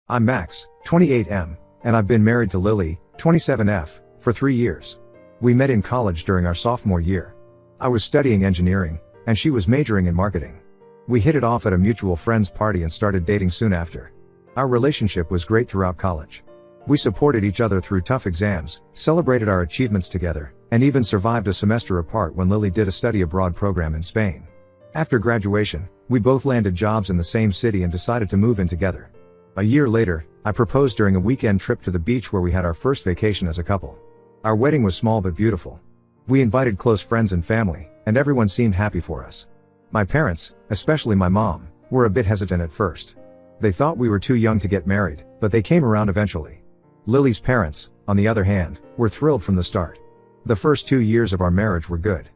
I'm Max, 28M, and I've been married to Lily, 27F, for 3 years. We met in college during our sophomore year. I was studying engineering, and she was majoring in marketing. We hit it off at a mutual friend's party and started dating soon after. Our relationship was great throughout college. We supported each other through tough exams, celebrated our achievements together, and even survived a semester apart when Lily did a study abroad program in Spain. After graduation, we both landed jobs in the same city and decided to move in together. A year later, I proposed during a weekend trip to the beach where we had our first vacation as a couple. Our wedding was small but beautiful. We invited close friends and family, and everyone seemed happy for us. My parents, especially my mom, were a bit hesitant at first. They thought we were too young to get married, but they came around eventually. Lily's parents, on the other hand, were thrilled from the start. The first 2 years of our marriage were good.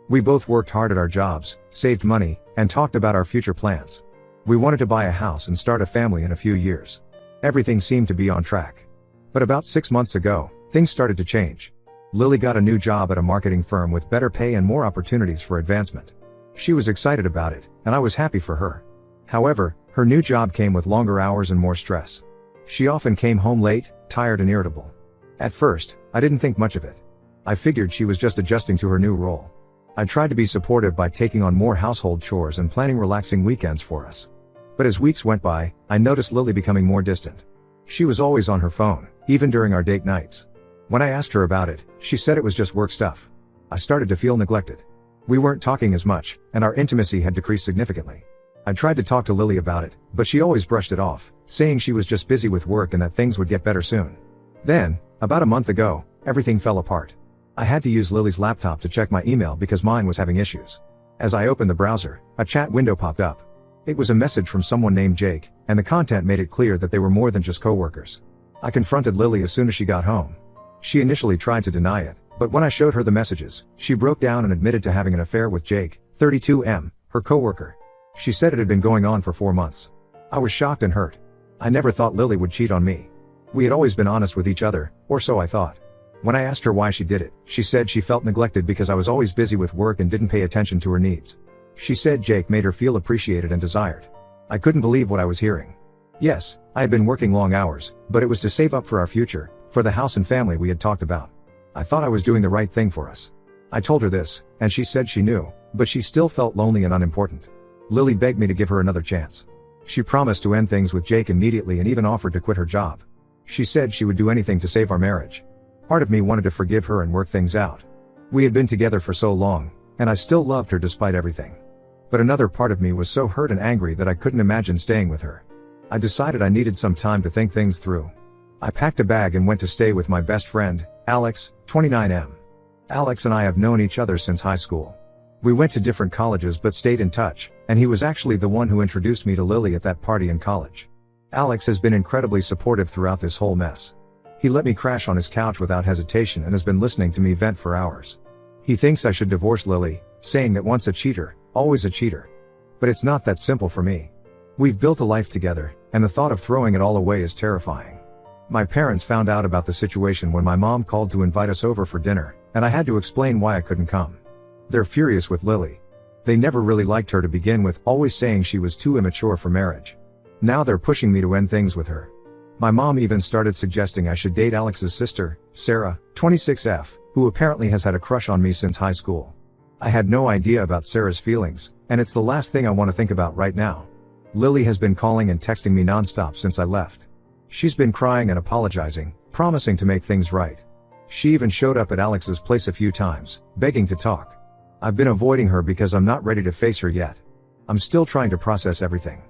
We both worked hard at our jobs, saved money, and talked about our future plans. We wanted to buy a house and start a family in a few years. Everything seemed to be on track. But about 6 months ago, things started to change. Lily got a new job at a marketing firm with better pay and more opportunities for advancement. She was excited about it, and I was happy for her. However, her new job came with longer hours and more stress. She often came home late, tired and irritable. At first, I didn't think much of it. I figured she was just adjusting to her new role. I tried to be supportive by taking on more household chores and planning relaxing weekends for us. But as weeks went by, I noticed Lily becoming more distant. She was always on her phone, even during our date nights. When I asked her about it, she said it was just work stuff. I started to feel neglected. We weren't talking as much, and our intimacy had decreased significantly. I tried to talk to Lily about it, but she always brushed it off, saying she was just busy with work and that things would get better soon. Then, about a month ago, everything fell apart. I had to use Lily's laptop to check my email because mine was having issues. As I opened the browser, a chat window popped up. It was a message from someone named Jake, and the content made it clear that they were more than just coworkers. I confronted Lily as soon as she got home. She initially tried to deny it, but when I showed her the messages, she broke down and admitted to having an affair with Jake, 32M, her coworker. She said it had been going on for 4 months. I was shocked and hurt. I never thought Lily would cheat on me. We had always been honest with each other, or so I thought. When I asked her why she did it, she said she felt neglected because I was always busy with work and didn't pay attention to her needs. She said Jake made her feel appreciated and desired. I couldn't believe what I was hearing. Yes, I had been working long hours, but it was to save up for our future, for the house and family we had talked about. I thought I was doing the right thing for us. I told her this, and she said she knew, but she still felt lonely and unimportant. Lily begged me to give her another chance. She promised to end things with Jake immediately and even offered to quit her job. She said she would do anything to save our marriage. Part of me wanted to forgive her and work things out. We had been together for so long, and I still loved her despite everything. But another part of me was so hurt and angry that I couldn't imagine staying with her. I decided I needed some time to think things through. I packed a bag and went to stay with my best friend, Alex, 29M. Alex and I have known each other since high school. We went to different colleges but stayed in touch, and he was actually the one who introduced me to Lily at that party in college. Alex has been incredibly supportive throughout this whole mess. He let me crash on his couch without hesitation and has been listening to me vent for hours. He thinks I should divorce Lily, saying that once a cheater, always a cheater. But it's not that simple for me. We've built a life together, and the thought of throwing it all away is terrifying. My parents found out about the situation when my mom called to invite us over for dinner, and I had to explain why I couldn't come. They're furious with Lily. They never really liked her to begin with, always saying she was too immature for marriage. Now they're pushing me to end things with her. My mom even started suggesting I should date Alex's sister, Sarah, 26F, who apparently has had a crush on me since high school. I had no idea about Sarah's feelings, and it's the last thing I want to think about right now. Lily has been calling and texting me nonstop since I left. She's been crying and apologizing, promising to make things right. She even showed up at Alex's place a few times, begging to talk. I've been avoiding her because I'm not ready to face her yet. I'm still trying to process everything.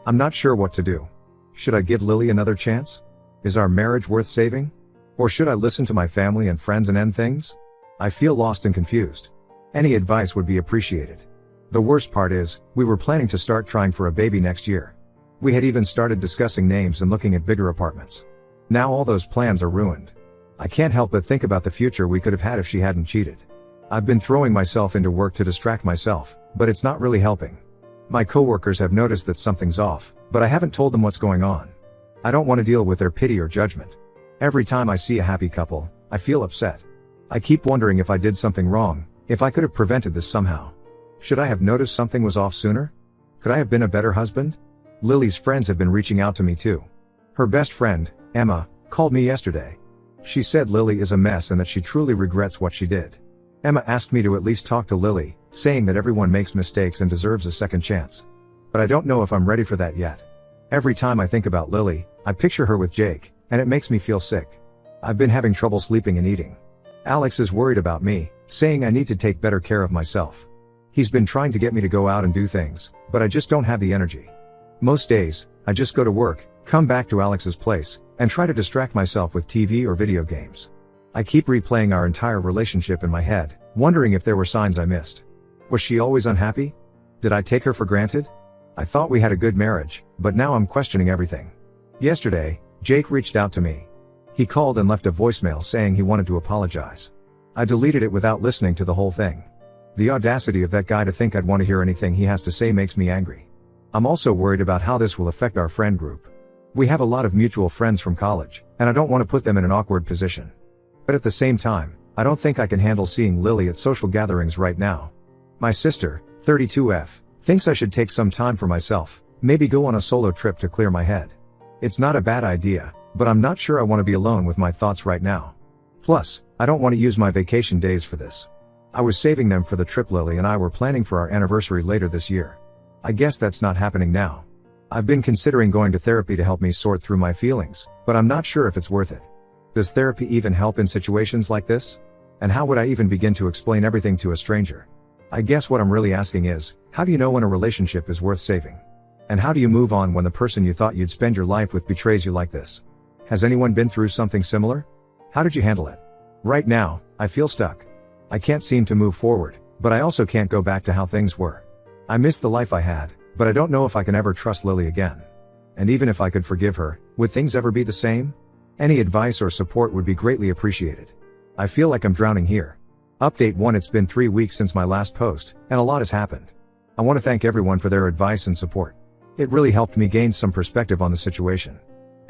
I'm not sure what to do. Should I give Lily another chance? Is our marriage worth saving? Or should I listen to my family and friends and end things? I feel lost and confused. Any advice would be appreciated. The worst part is, we were planning to start trying for a baby next year. We had even started discussing names and looking at bigger apartments. Now all those plans are ruined. I can't help but think about the future we could have had if she hadn't cheated. I've been throwing myself into work to distract myself, but it's not really helping. My coworkers have noticed that something's off, but I haven't told them what's going on. I don't want to deal with their pity or judgment. Every time I see a happy couple, I feel upset. I keep wondering if I did something wrong, if I could have prevented this somehow. Should I have noticed something was off sooner? Could I have been a better husband? Lily's friends have been reaching out to me too. Her best friend, Emma, called me yesterday. She said Lily is a mess and that she truly regrets what she did. Emma asked me to at least talk to Lily, saying that everyone makes mistakes and deserves a second chance. But I don't know if I'm ready for that yet. Every time I think about Lily, I picture her with Jake, and it makes me feel sick. I've been having trouble sleeping and eating. Alex is worried about me, saying I need to take better care of myself. He's been trying to get me to go out and do things, but I just don't have the energy. Most days, I just go to work, come back to Alex's place, and try to distract myself with TV or video games. I keep replaying our entire relationship in my head, wondering if there were signs I missed. Was she always unhappy? Did I take her for granted? I thought we had a good marriage, but now I'm questioning everything. Yesterday, Jake reached out to me. He called and left a voicemail saying he wanted to apologize. I deleted it without listening to the whole thing. The audacity of that guy to think I'd want to hear anything he has to say makes me angry. I'm also worried about how this will affect our friend group. We have a lot of mutual friends from college, and I don't want to put them in an awkward position. But at the same time, I don't think I can handle seeing Lily at social gatherings right now. My sister, 32F, thinks I should take some time for myself, maybe go on a solo trip to clear my head. It's not a bad idea, but I'm not sure I want to be alone with my thoughts right now. Plus, I don't want to use my vacation days for this. I was saving them for the trip Lily and I were planning for our anniversary later this year. I guess that's not happening now. I've been considering going to therapy to help me sort through my feelings, but I'm not sure if it's worth it. Does therapy even help in situations like this? And how would I even begin to explain everything to a stranger? I guess what I'm really asking is, how do you know when a relationship is worth saving? And how do you move on when the person you thought you'd spend your life with betrays you like this? Has anyone been through something similar? How did you handle it? Right now, I feel stuck. I can't seem to move forward, but I also can't go back to how things were. I miss the life I had, but I don't know if I can ever trust Lily again. And even if I could forgive her, would things ever be the same? Any advice or support would be greatly appreciated. I feel like I'm drowning here. Update 1: It's been 3 weeks since my last post, and a lot has happened. I want to thank everyone for their advice and support. It really helped me gain some perspective on the situation.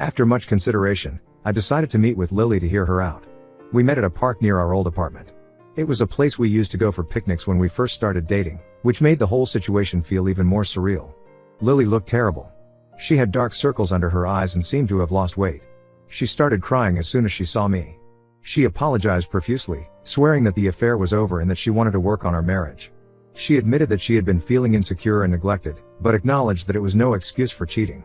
After much consideration, I decided to meet with Lily to hear her out. We met at a park near our old apartment. It was a place we used to go for picnics when we first started dating, which made the whole situation feel even more surreal. Lily looked terrible. She had dark circles under her eyes and seemed to have lost weight. She started crying as soon as she saw me. She apologized profusely, swearing that the affair was over and that she wanted to work on our marriage. She admitted that she had been feeling insecure and neglected, but acknowledged that it was no excuse for cheating.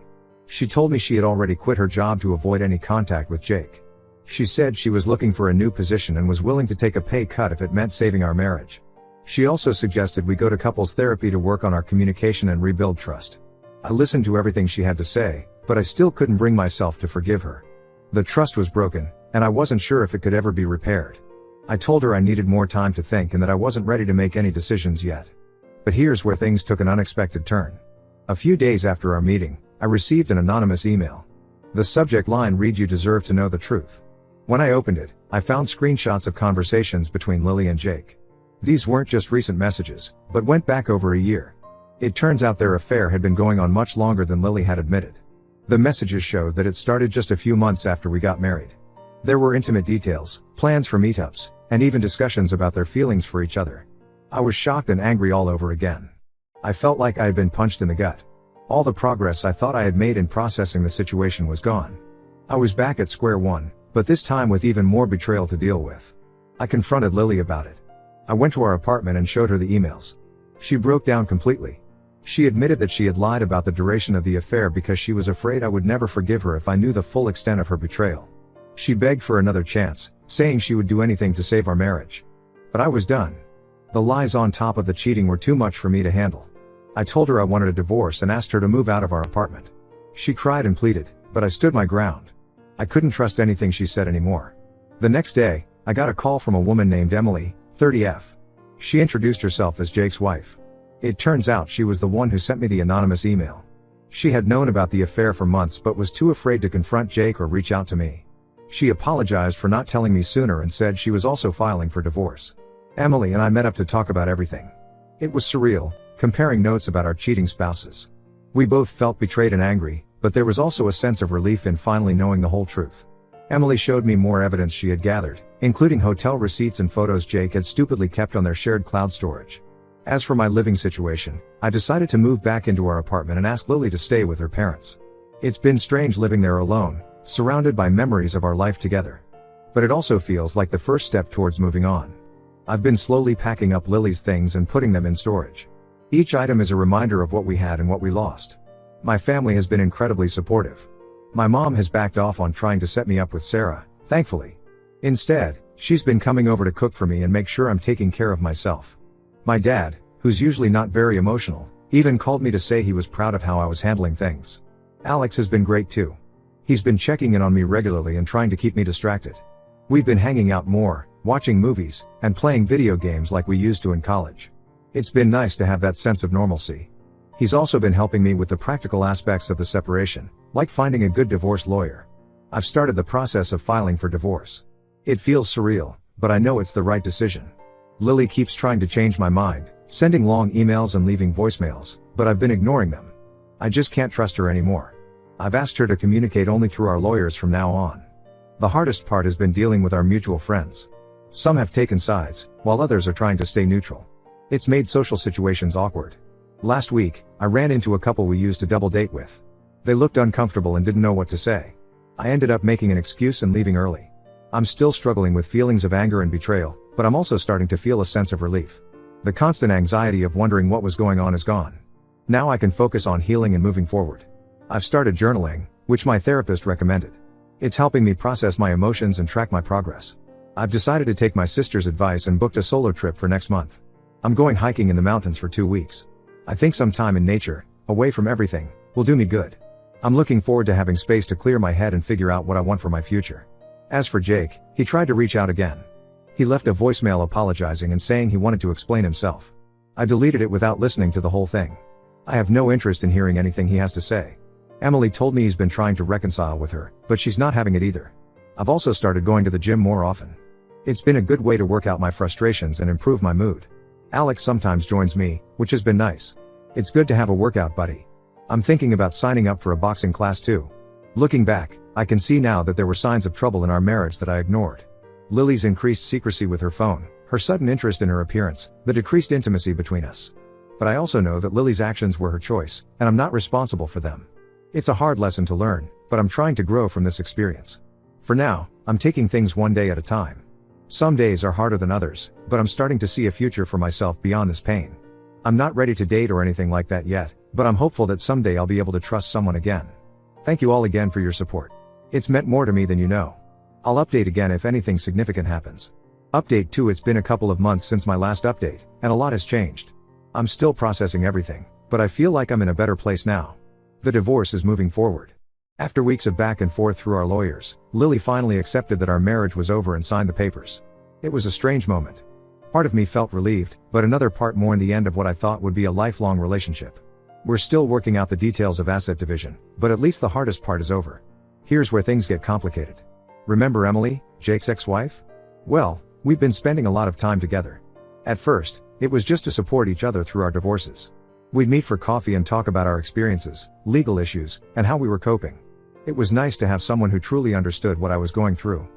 She told me she had already quit her job to avoid any contact with Jake. She said she was looking for a new position and was willing to take a pay cut if it meant saving our marriage. She also suggested we go to couples therapy to work on our communication and rebuild trust. I listened to everything she had to say, but I still couldn't bring myself to forgive her. The trust was broken, and I wasn't sure if it could ever be repaired. I told her I needed more time to think and that I wasn't ready to make any decisions yet. But here's where things took an unexpected turn. A few days after our meeting, I received an anonymous email. The subject line read, "You deserve to know the truth." When I opened it, I found screenshots of conversations between Lily and Jake. These weren't just recent messages, but went back over a year. It turns out their affair had been going on much longer than Lily had admitted. The messages showed that it started just a few months after we got married. There were intimate details, plans for meetups, and even discussions about their feelings for each other. I was shocked and angry all over again. I felt like I had been punched in the gut. All the progress I thought I had made in processing the situation was gone. I was back at square one, but this time with even more betrayal to deal with. I confronted Lily about it. I went to our apartment and showed her the emails. She broke down completely. She admitted that she had lied about the duration of the affair because she was afraid I would never forgive her if I knew the full extent of her betrayal. She begged for another chance, saying she would do anything to save our marriage. But I was done. The lies on top of the cheating were too much for me to handle. I told her I wanted a divorce and asked her to move out of our apartment. She cried and pleaded, but I stood my ground. I couldn't trust anything she said anymore. The next day, I got a call from a woman named Emily, 30F. She introduced herself as Jake's wife. It turns out she was the one who sent me the anonymous email. She had known about the affair for months but was too afraid to confront Jake or reach out to me. She apologized for not telling me sooner and said she was also filing for divorce. Emily and I met up to talk about everything. It was surreal, comparing notes about our cheating spouses. We both felt betrayed and angry, but there was also a sense of relief in finally knowing the whole truth. Emily showed me more evidence she had gathered, including hotel receipts and photos Jake had stupidly kept on their shared cloud storage. As for my living situation, I decided to move back into our apartment and ask Lily to stay with her parents. It's been strange living there alone, surrounded by memories of our life together. But it also feels like the first step towards moving on. I've been slowly packing up Lily's things and putting them in storage. Each item is a reminder of what we had and what we lost. My family has been incredibly supportive. My mom has backed off on trying to set me up with Sarah, thankfully. Instead, she's been coming over to cook for me and make sure I'm taking care of myself. My dad, who's usually not very emotional, even called me to say he was proud of how I was handling things. Alex has been great too. He's been checking in on me regularly and trying to keep me distracted. We've been hanging out more, watching movies, and playing video games like we used to in college. It's been nice to have that sense of normalcy. He's also been helping me with the practical aspects of the separation, like finding a good divorce lawyer. I've started the process of filing for divorce. It feels surreal, but I know it's the right decision. Lily keeps trying to change my mind, sending long emails and leaving voicemails, but I've been ignoring them. I just can't trust her anymore. I've asked her to communicate only through our lawyers from now on. The hardest part has been dealing with our mutual friends. Some have taken sides, while others are trying to stay neutral. It's made social situations awkward. Last week, I ran into a couple we used to double date with. They looked uncomfortable and didn't know what to say. I ended up making an excuse and leaving early. I'm still struggling with feelings of anger and betrayal, but I'm also starting to feel a sense of relief. The constant anxiety of wondering what was going on is gone. Now I can focus on healing and moving forward. I've started journaling, which my therapist recommended. It's helping me process my emotions and track my progress. I've decided to take my sister's advice and booked a solo trip for next month. I'm going hiking in the mountains for 2 weeks. I think some time in nature, away from everything, will do me good. I'm looking forward to having space to clear my head and figure out what I want for my future. As for Jake, he tried to reach out again. He left a voicemail apologizing and saying he wanted to explain himself. I deleted it without listening to the whole thing. I have no interest in hearing anything he has to say. Emily told me he's been trying to reconcile with her, but she's not having it either. I've also started going to the gym more often. It's been a good way to work out my frustrations and improve my mood. Alex sometimes joins me, which has been nice. It's good to have a workout buddy. I'm thinking about signing up for a boxing class too. Looking back, I can see now that there were signs of trouble in our marriage that I ignored. Lily's increased secrecy with her phone, her sudden interest in her appearance, the decreased intimacy between us. But I also know that Lily's actions were her choice, and I'm not responsible for them. It's a hard lesson to learn, but I'm trying to grow from this experience. For now, I'm taking things one day at a time. Some days are harder than others, but I'm starting to see a future for myself beyond this pain. I'm not ready to date or anything like that yet, but I'm hopeful that someday I'll be able to trust someone again. Thank you all again for your support. It's meant more to me than you know. I'll update again if anything significant happens. Update 2. It's been a couple of months since my last update, and a lot has changed. I'm still processing everything, but I feel like I'm in a better place now. The divorce is moving forward. After weeks of back and forth through our lawyers, Lily finally accepted that our marriage was over and signed the papers. It was a strange moment. Part of me felt relieved, but another part mourned the end of what I thought would be a lifelong relationship. We're still working out the details of asset division, but at least the hardest part is over. Here's where things get complicated. Remember Emily, Jake's ex-wife? Well, we've been spending a lot of time together. At first, it was just to support each other through our divorces. We'd meet for coffee and talk about our experiences, legal issues, and how we were coping. It was nice to have someone who truly understood what I was going through.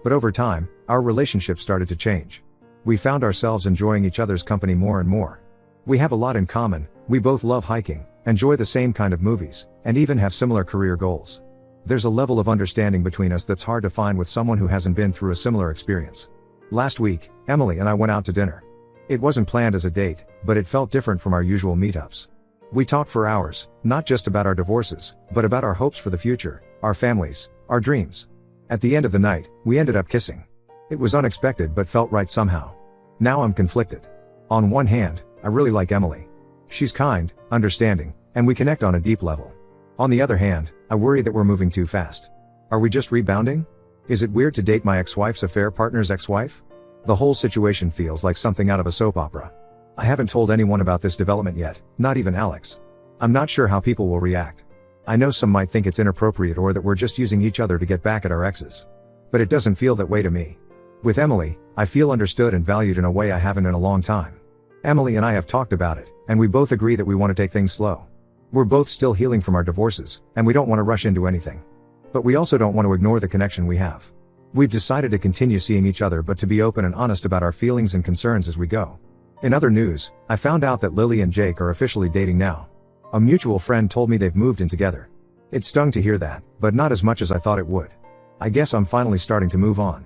But over time, our relationship started to change. We found ourselves enjoying each other's company more and more. We have a lot in common, we both love hiking, enjoy the same kind of movies, and even have similar career goals. There's a level of understanding between us that's hard to find with someone who hasn't been through a similar experience. Last week, Emily and I went out to dinner. It wasn't planned as a date, but it felt different from our usual meetups. We talked for hours, not just about our divorces, but about our hopes for the future, our families, our dreams. At the end of the night, we ended up kissing. It was unexpected but felt right somehow. Now I'm conflicted. On one hand, I really like Emily. She's kind, understanding, and we connect on a deep level. On the other hand, I worry that we're moving too fast. Are we just rebounding? Is it weird to date my ex-wife's affair partner's ex-wife? The whole situation feels like something out of a soap opera. I haven't told anyone about this development yet, not even Alex. I'm not sure how people will react. I know some might think it's inappropriate or that we're just using each other to get back at our exes. But it doesn't feel that way to me. With Emily, I feel understood and valued in a way I haven't in a long time. Emily and I have talked about it, and we both agree that we want to take things slow. We're both still healing from our divorces, and we don't want to rush into anything. But we also don't want to ignore the connection we have. We've decided to continue seeing each other but to be open and honest about our feelings and concerns as we go. In other news, I found out that Lily and Jake are officially dating now. A mutual friend told me they've moved in together. It stung to hear that, but not as much as I thought it would. I guess I'm finally starting to move on.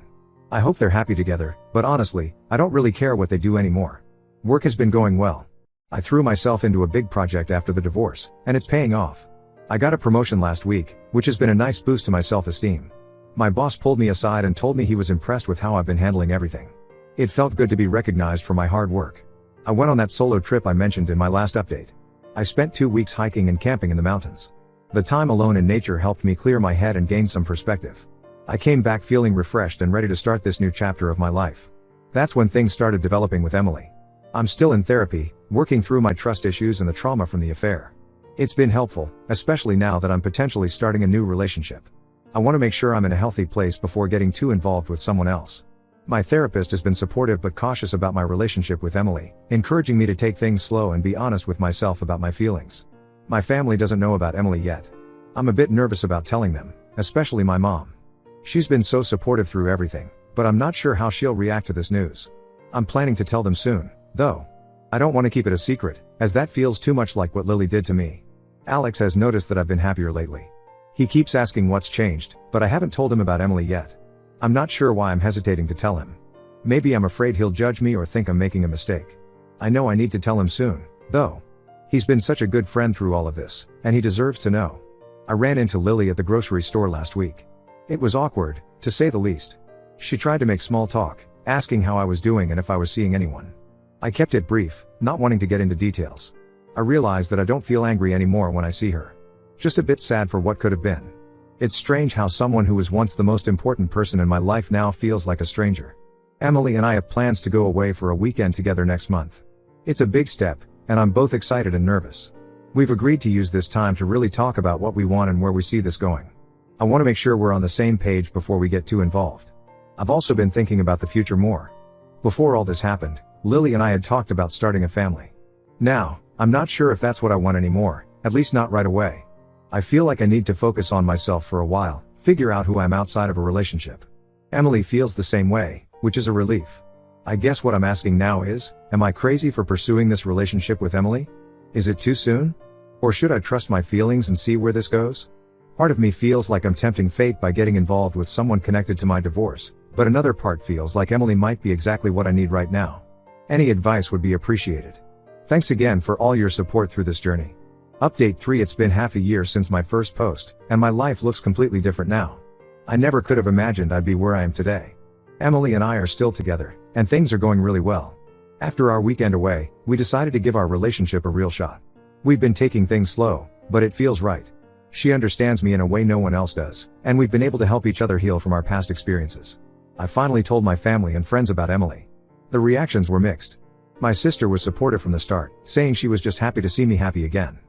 I hope they're happy together, but honestly, I don't really care what they do anymore. Work has been going well. I threw myself into a big project after the divorce, and it's paying off. I got a promotion last week, which has been a nice boost to my self-esteem. My boss pulled me aside and told me he was impressed with how I've been handling everything. It felt good to be recognized for my hard work. I went on that solo trip I mentioned in my last update. I spent 2 weeks hiking and camping in the mountains. The time alone in nature helped me clear my head and gain some perspective. I came back feeling refreshed and ready to start this new chapter of my life. That's when things started developing with Emily. I'm still in therapy, working through my trust issues and the trauma from the affair. It's been helpful, especially now that I'm potentially starting a new relationship. I want to make sure I'm in a healthy place before getting too involved with someone else. My therapist has been supportive but cautious about my relationship with Emily, encouraging me to take things slow and be honest with myself about my feelings. My family doesn't know about Emily yet. I'm a bit nervous about telling them, especially my mom. She's been so supportive through everything, but I'm not sure how she'll react to this news. I'm planning to tell them soon, though. I don't want to keep it a secret, as that feels too much like what Lily did to me. Alex has noticed that I've been happier lately. He keeps asking what's changed, but I haven't told him about Emily yet. I'm not sure why I'm hesitating to tell him. Maybe I'm afraid he'll judge me or think I'm making a mistake. I know I need to tell him soon, though. He's been such a good friend through all of this, and he deserves to know. I ran into Lily at the grocery store last week. It was awkward, to say the least. She tried to make small talk, asking how I was doing and if I was seeing anyone. I kept it brief, not wanting to get into details. I realized that I don't feel angry anymore when I see her. Just a bit sad for what could have been. It's strange how someone who was once the most important person in my life now feels like a stranger. Emily and I have plans to go away for a weekend together next month. It's a big step, and I'm both excited and nervous. We've agreed to use this time to really talk about what we want and where we see this going. I want to make sure we're on the same page before we get too involved. I've also been thinking about the future more. Before all this happened, Lily and I had talked about starting a family. Now, I'm not sure if that's what I want anymore, at least not right away. I feel like I need to focus on myself for a while, figure out who I am outside of a relationship. Emily feels the same way, which is a relief. I guess what I'm asking now is, am I crazy for pursuing this relationship with Emily? Is it too soon? Or should I trust my feelings and see where this goes? Part of me feels like I'm tempting fate by getting involved with someone connected to my divorce, but another part feels like Emily might be exactly what I need right now. Any advice would be appreciated. Thanks again for all your support through this journey. Update 3. It's been half a year since my first post, and my life looks completely different now. I never could have imagined I'd be where I am today. Emily and I are still together, and things are going really well. After our weekend away, we decided to give our relationship a real shot. We've been taking things slow, but it feels right. She understands me in a way no one else does, and we've been able to help each other heal from our past experiences. I finally told my family and friends about Emily. The reactions were mixed. My sister was supportive from the start, saying she was just happy to see me happy again.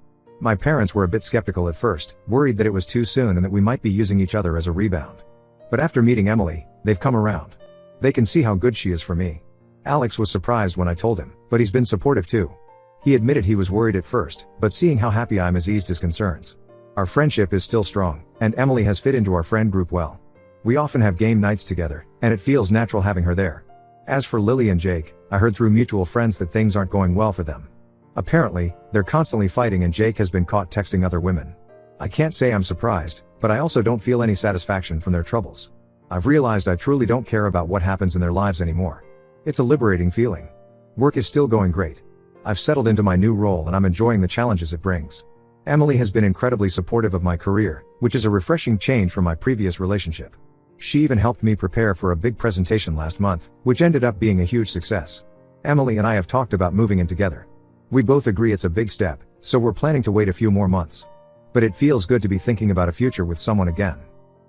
My parents were a bit skeptical at first, worried that it was too soon and that we might be using each other as a rebound. But after meeting Emily, they've come around. They can see how good she is for me. Alex was surprised when I told him, but he's been supportive too. He admitted he was worried at first, but seeing how happy I am has eased his concerns. Our friendship is still strong, and Emily has fit into our friend group well. We often have game nights together, and it feels natural having her there. As for Lily and Jake, I heard through mutual friends that things aren't going well for them. Apparently, they're constantly fighting and Jake has been caught texting other women. I can't say I'm surprised, but I also don't feel any satisfaction from their troubles. I've realized I truly don't care about what happens in their lives anymore. It's a liberating feeling. Work is still going great. I've settled into my new role and I'm enjoying the challenges it brings. Emily has been incredibly supportive of my career, which is a refreshing change from my previous relationship. She even helped me prepare for a big presentation last month, which ended up being a huge success. Emily and I have talked about moving in together. We both agree it's a big step, so we're planning to wait a few more months. But it feels good to be thinking about a future with someone again.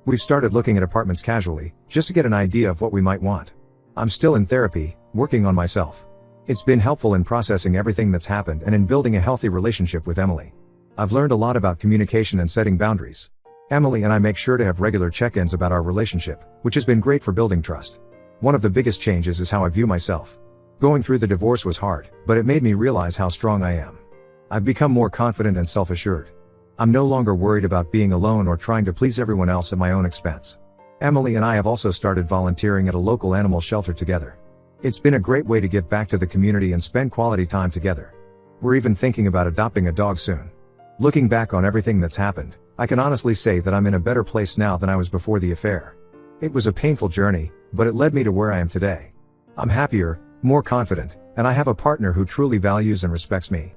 We've started looking at apartments casually, just to get an idea of what we might want. I'm still in therapy, working on myself. It's been helpful in processing everything that's happened and in building a healthy relationship with Emily. I've learned a lot about communication and setting boundaries. Emily and I make sure to have regular check-ins about our relationship, which has been great for building trust. One of the biggest changes is how I view myself. Going through the divorce was hard, but it made me realize how strong I am. I've become more confident and self-assured. I'm no longer worried about being alone or trying to please everyone else at my own expense. Emily and I have also started volunteering at a local animal shelter together. It's been a great way to give back to the community and spend quality time together. We're even thinking about adopting a dog soon. Looking back on everything that's happened, I can honestly say that I'm in a better place now than I was before the affair. It was a painful journey, but it led me to where I am today. I'm happier, more confident, and I have a partner who truly values and respects me.